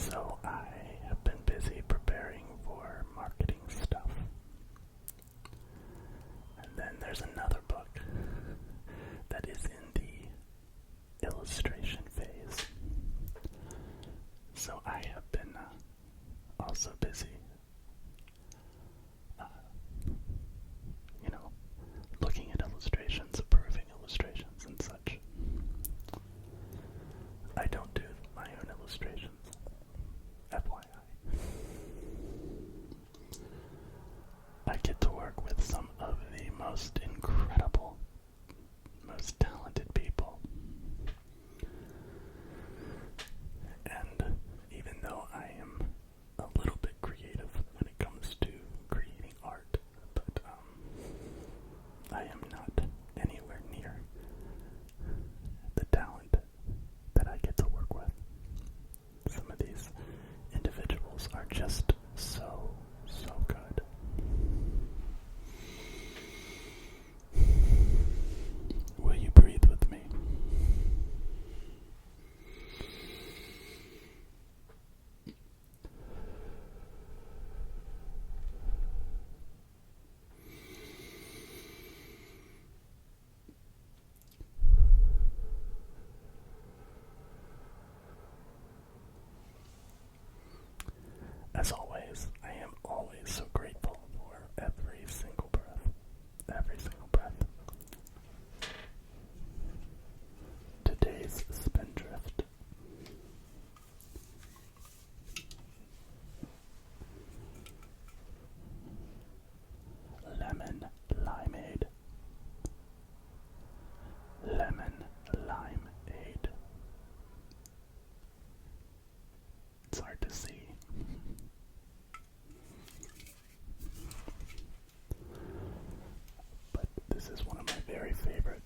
So I have been busy preparing for marketing stuff. And then there's another book that is in the illustration phase. So I have been also busy, looking at illustrations, approving illustrations and such. I don't do my own illustrations, FYI. I get to work with some of the most incredible, most talented people. And even though I am a little bit creative when it comes to creating art, but I am not anywhere near the talent that I get to work with. Some of these individuals are just so good. Will you breathe with me? As always, I am always so grateful for every single breath. Every single breath. Today's spindrift. Lemon limeade. Lemon limeade. It's hard to see. But this is one of my very favorite.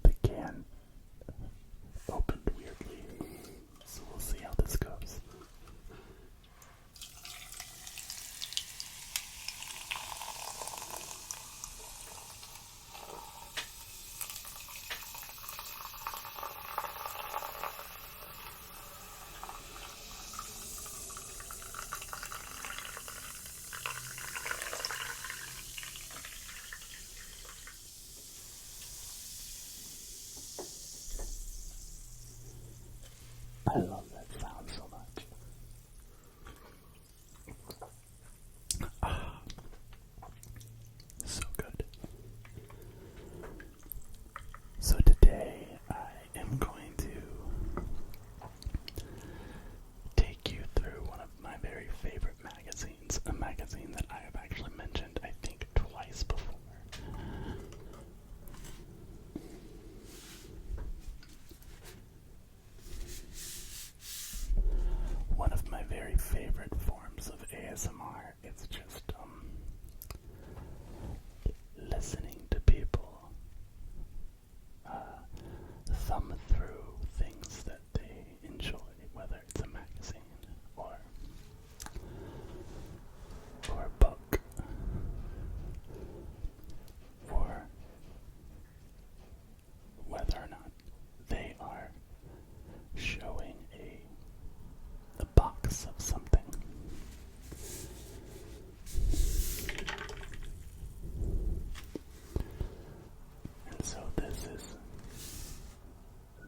The can opened weirdly, so we'll see how this goes. I love that sound so much. So good. So today I am going to take you through one of my very favorite magazines, a magazine that I have actually mentioned, I think, twice before. One of my very favorite forms of ASMR. It's just listening to people thumb through things that they enjoy, whether it's a magazine or a book or whether or not they are showing a box of something. And so this is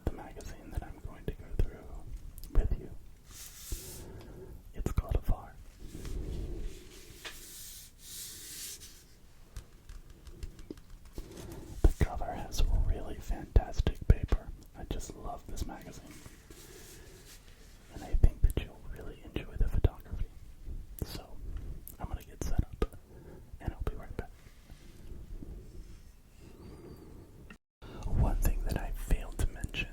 the magazine that I'm going to go through with you. It's called Afar. The cover has really fantastic paper. I just love this magazine. And I think that you'll really enjoy the photography. So, I'm going to get set up, and I'll be right back. One thing that I failed to mention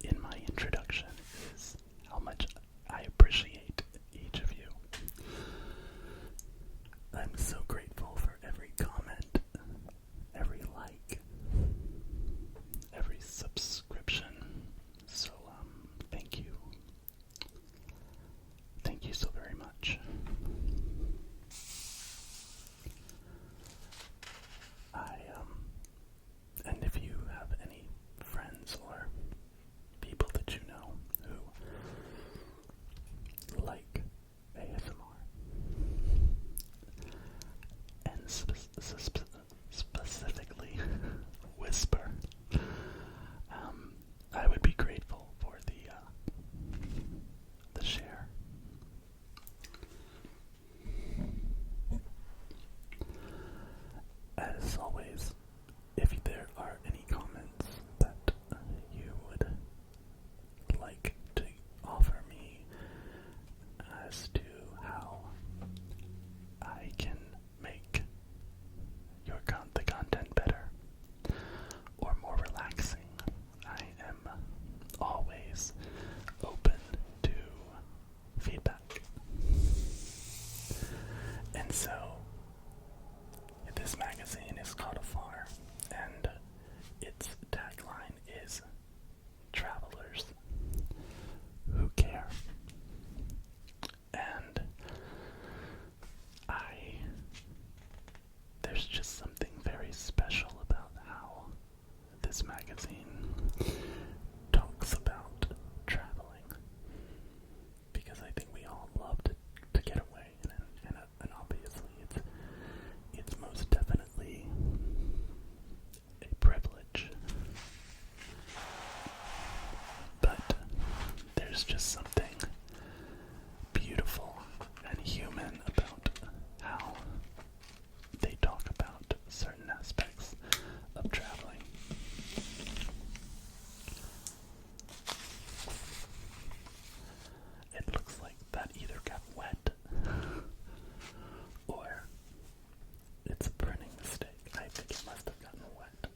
in my introduction is how much I appreciate each of you. I'm so grateful for every comment, every like, if there are any comments that you would like to offer me as to how I can make the content better or more relaxing, I am always open to feedback. And so, this magazine is called Afar, and its tagline is "Travelers Who Care." And there's just something very special about how this magazine talks about traveling, because I think we all love to get away, and obviously it's most definitely a privilege. But there's just something beautiful and human about how they talk about certain aspects of traveling. It looks like that either got wet or it's a printing mistake. I think it must have gotten wet.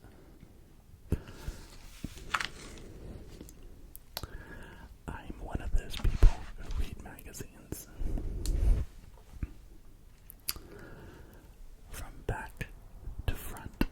I'm one of those people who read magazines from back to front.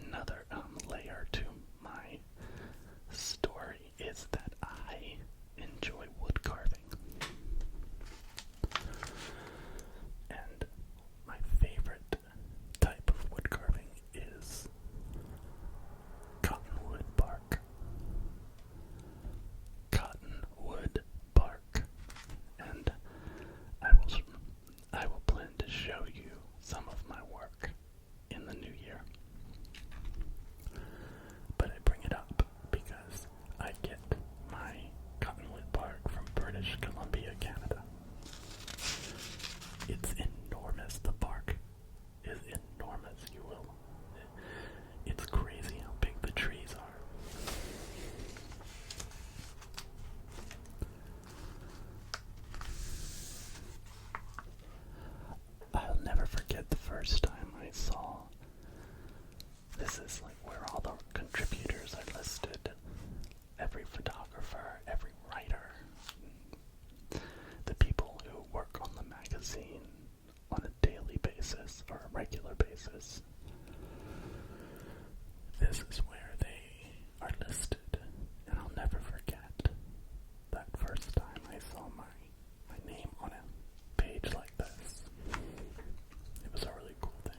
another layer to my story is that I enjoy wood carving. And my favorite type of wood carving is cottonwood bark. Cottonwood bark. And I will plan to show you some of my work in the new year. But I bring it up because I get my cottonwood bark from British Columbia, Canada. It's enormous. The bark is enormous. It's crazy how big the trees are. I'll never forget the first time I saw. This is like where all the contributors are listed. Every photographer, every writer, the people who work on the magazine on a daily basis or a regular basis. This is where they are listed, and I'll never forget that first time I saw my name on a page like this. It was a really cool thing.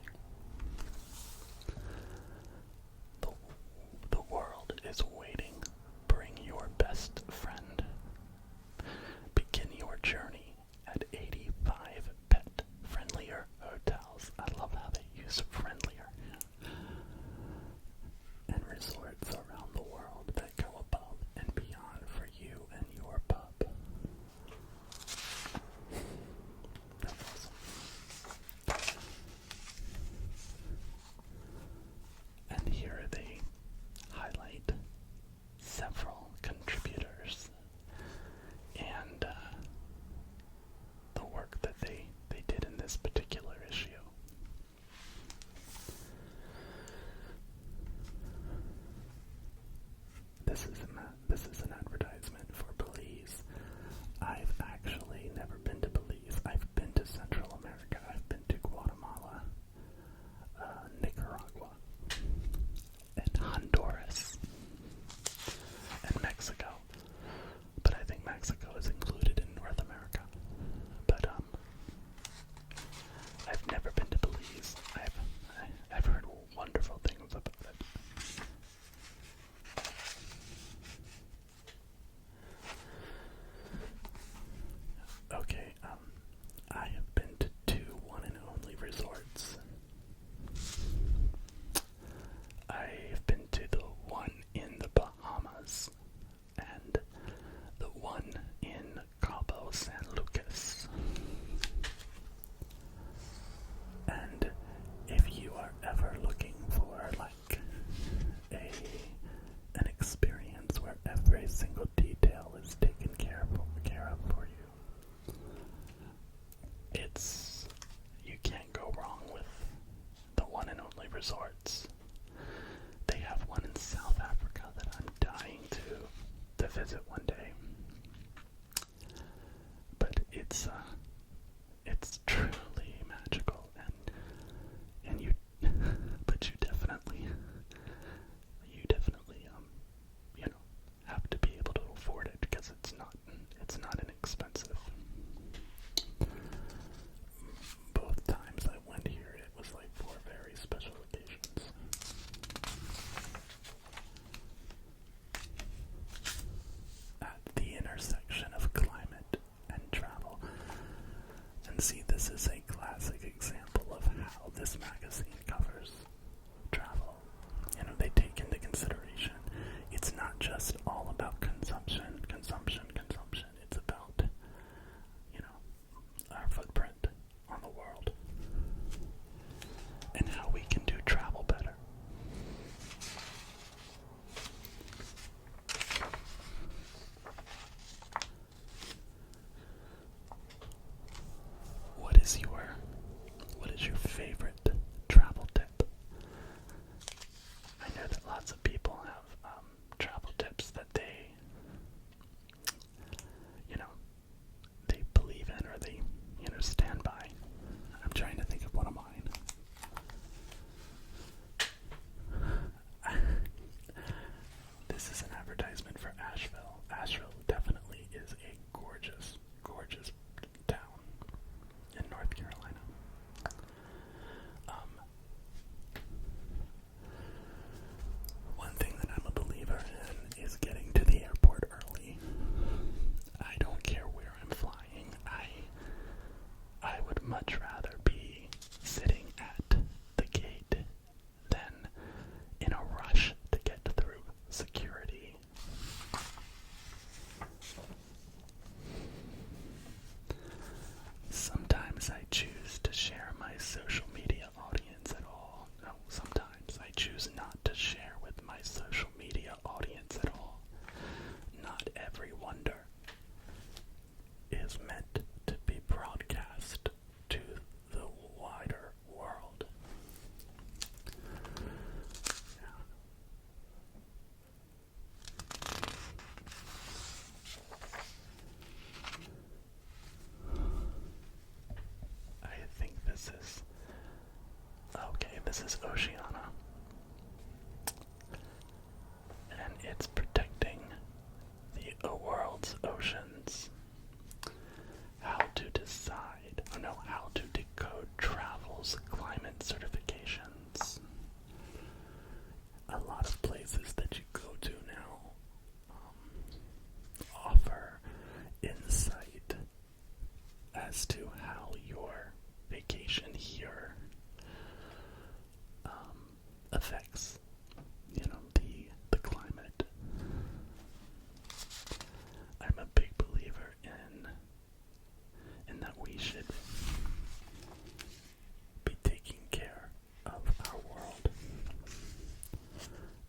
The world is waiting. Bring your best friend. Begin your journey at 85 pet-friendlier hotels. I love how they use friendlier. And resorts around the world that go above and beyond for you and your pup. That's awesome. And here they highlight several contributors and the work that they did in this particular issue. This is an advertisement for Belize. I've actually never been to Belize. I've been to Central America. I've been to Guatemala, Nicaragua, and Honduras, and Mexico. But I think Mexico is included in North America. But I've never been to Belize. I've heard wonderful things about it. Okay, I have been to two one and only resorts. I've been to the one in the Bahamas and the one in Cabo San Lucas. And if you are ever looking for like an experience where every single detail is taken care of for you, you can't go wrong with the one and only resorts. They have one in South Africa that I'm dying to visit one day. But it's truly magical, and you but you definitely have to be able to afford it because it's not inexpensive. Both times I went here, it was like for very special occasions. social media audience at all. Not every wonder is meant to be broadcast to the wider world. I think this is okay. This is Oceana, and it's protecting the world's oceans. How to decide, or no, how to decode travel's climate certifications. A lot of places that you go to now offer insight as to how your vacation here affects, the climate. I'm a big believer in that we should be taking care of our world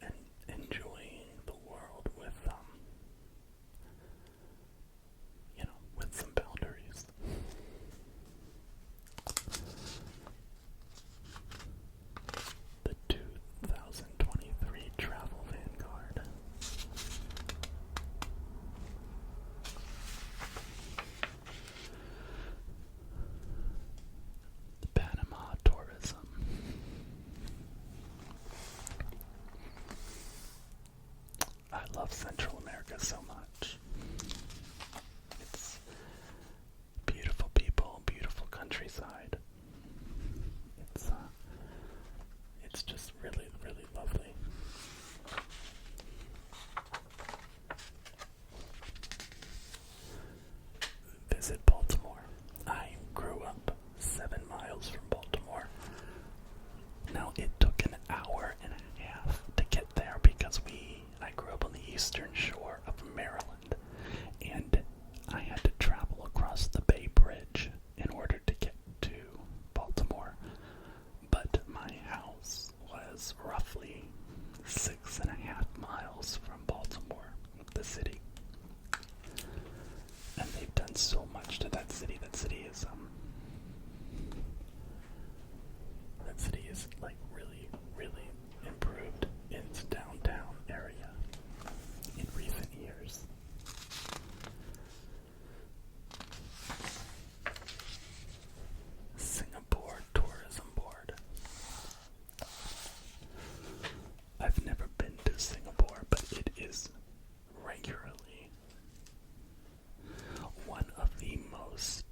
and enjoying the world with with some boundaries. The 2023 Travel Vanguard. Panama tourism. I love Central America so much. It's beautiful people, beautiful countryside. It's just really, really lovely. Visit Baltimore. I grew up 7 miles from Baltimore. Now, it took an hour and a half to get there because I grew up on the eastern shore of Maryland, and I had to travel across the Bay Bridge in order to get to Baltimore. But my house was roughly 6.5 miles from Baltimore, the city. And they've done so much to that city. That city is like really, really improved its downtown area in recent years. Singapore Tourism Board. I've never been to Singapore, but it is regularly one of the most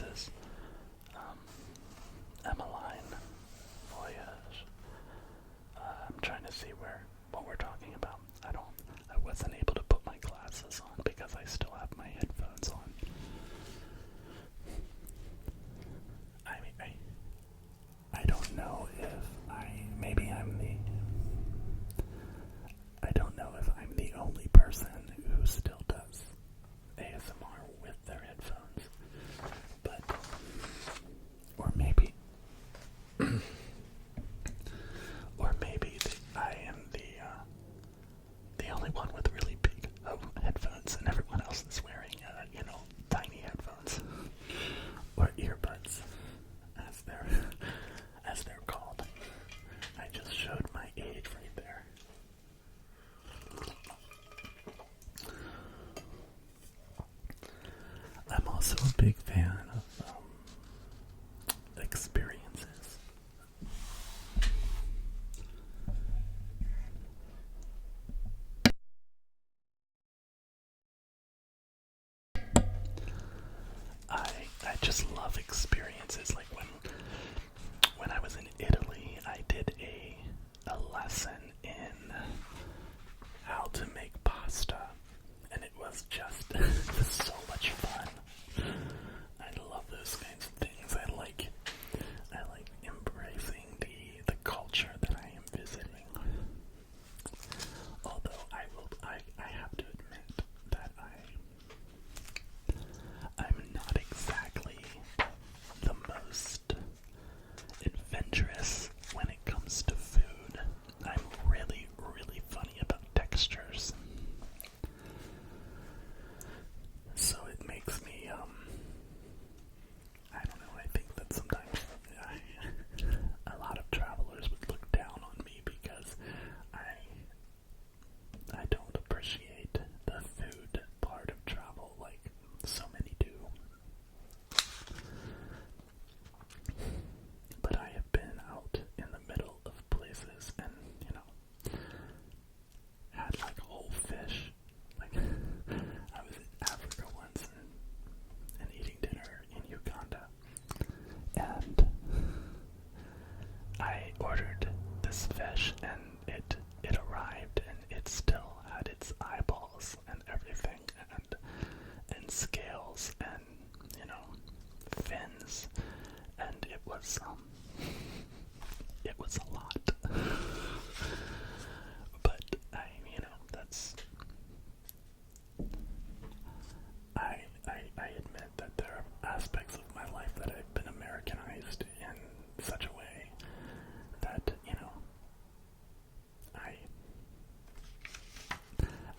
is Emmeline Voyage. I'm trying to see what we're talking about. I wasn't able to put my glasses on because I still have my headphones on. I don't know if I don't know if I'm the only person who still does ASMR with their headphones, but, or maybe I am the only one with really big headphones, and everyone else is wearing, tiny headphones or earbuds, as they're called. I just showed my age right there. I'm also a big fan of experiences. I just love experiences. Like when I was in Italy, I did a lesson in how to make pasta, and it was just so much fun. I love those kinds of things. I like embracing the culture that I am visiting. Although I have to admit that I'm not exactly the most adventurous when it comes to food. I'm really, really funny about textures. So it makes me, I don't know, I think that sometimes a lot of travelers would look down on me because I don't appreciate the food part of travel like so many do. But I have been out in the middle of places and, had like whole fish. Like, I was in Africa once and eating dinner in Uganda. And I ordered this fish and it arrived and it still had its eyeballs and everything and scales and, fins. And it was a lot. But I admit that there are aspects of my life that I've been Americanized in such a way that,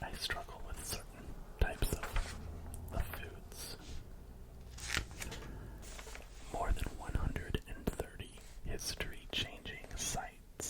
I struggle with certain types of foods. More than 130 history-changing sites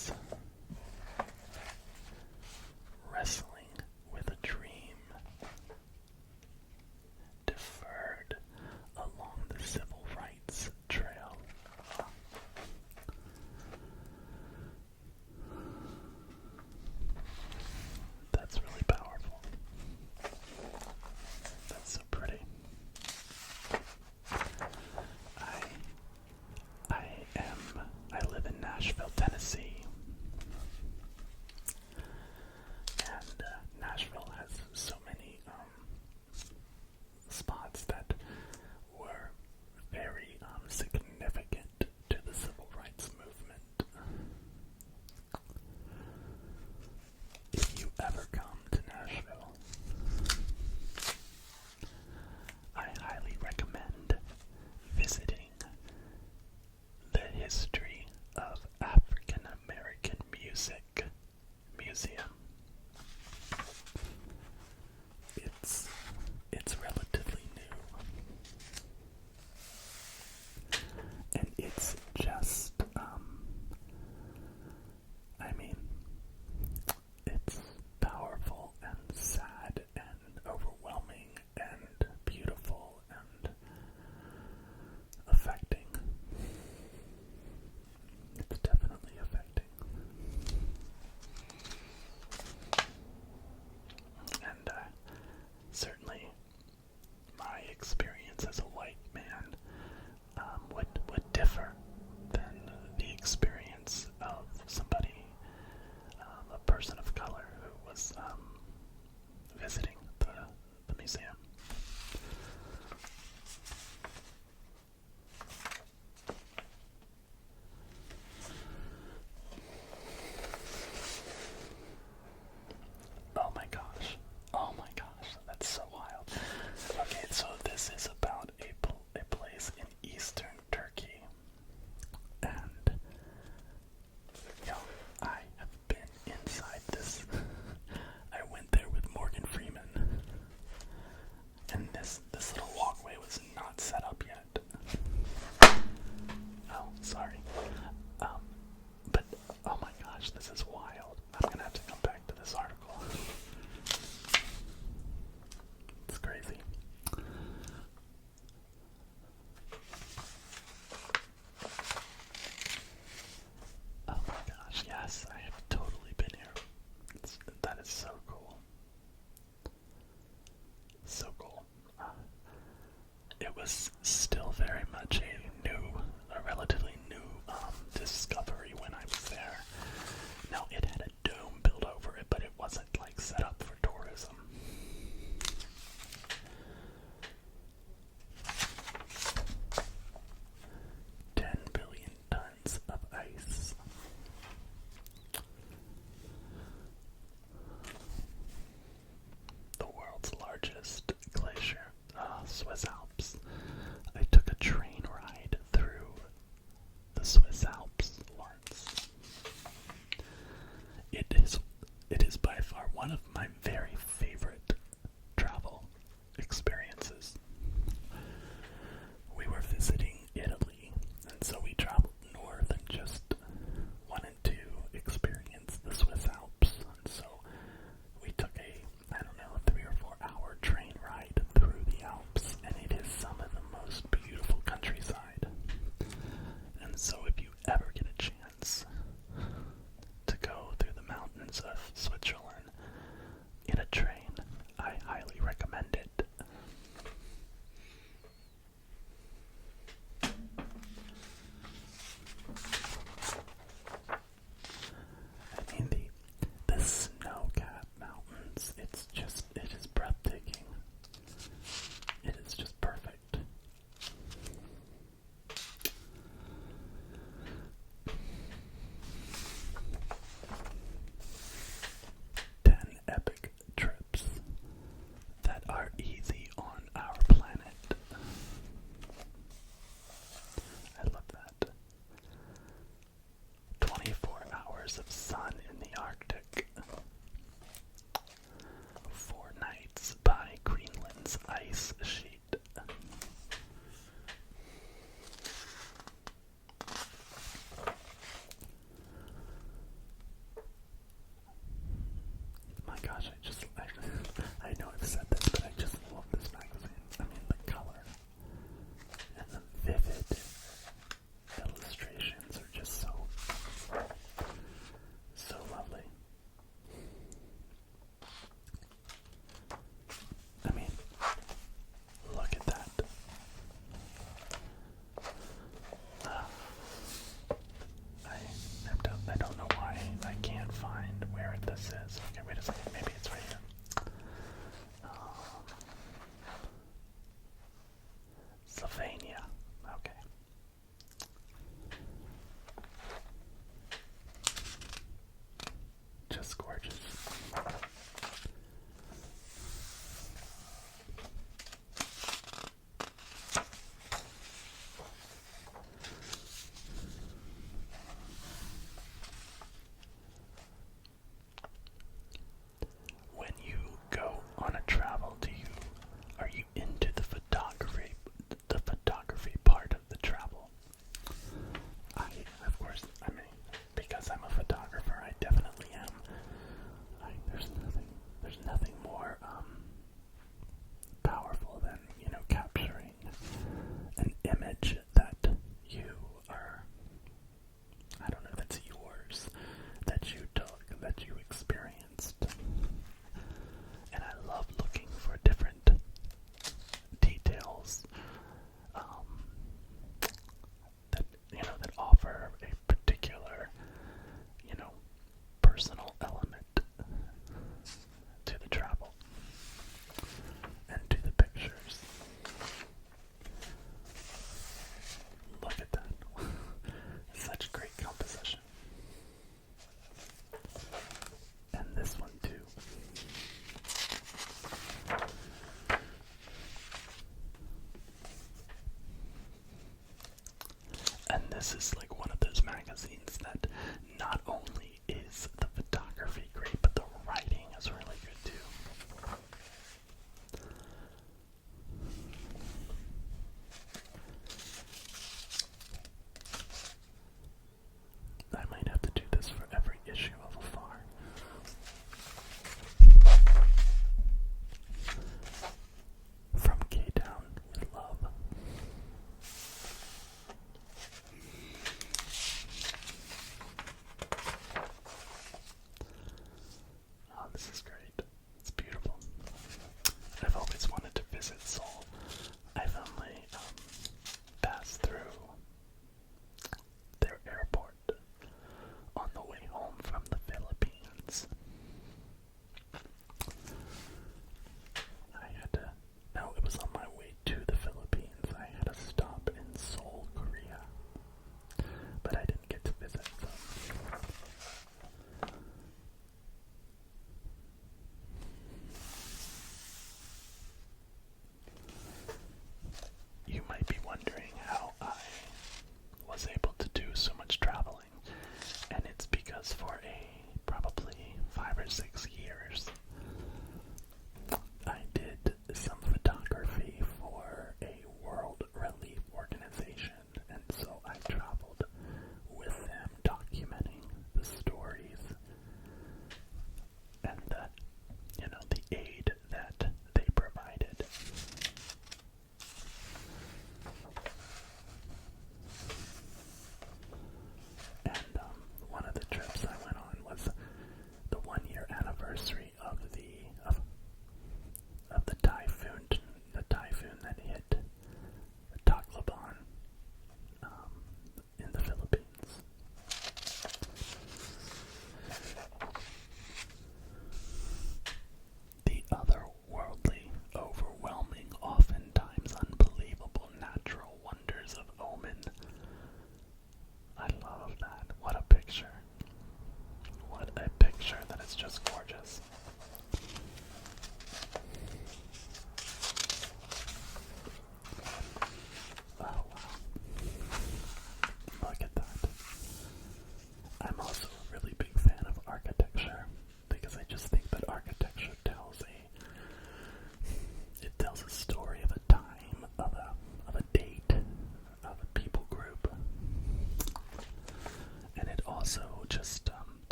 this is like one of those magazines that not only